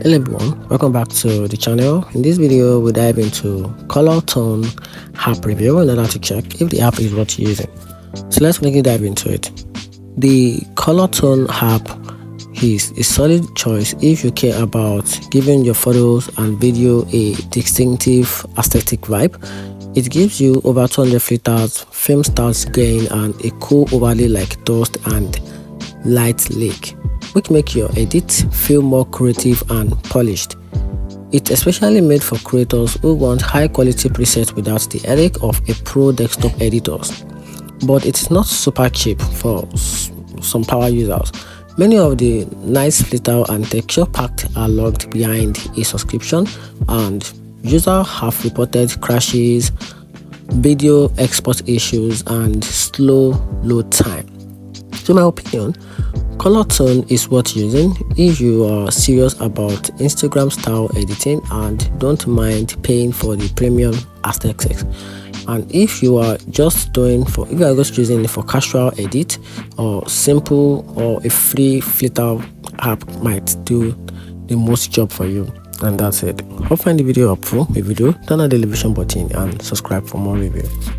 Hello everyone, welcome back to the channel. In this video we'll dive into COLOURTONE app review in order to check if the app is worth using. So let's quickly dive into it. The COLOURTONE app is a solid choice if you care about giving your photos and video a distinctive aesthetic vibe. It gives you over 200 filters, film starts gain, and a cool overlay like dust and light lake, which make your edit feel more creative and polished. It's especially made for creators who want high quality presets without the headache of a pro desktop editors. But it's not super cheap for some power users. Many of the nice filter and texture packed are locked behind a subscription, and users have reported crashes, video export issues, and slow load time. So in my opinion, COLOURTONE is worth using if you are serious about Instagram style editing and don't mind paying for the premium aesthetics. And if you are just using it for casual edit or simple, or a free filter app might do the most job for you. And that's it. Hope you find the video helpful. If you do, turn on the television button and subscribe for more reviews.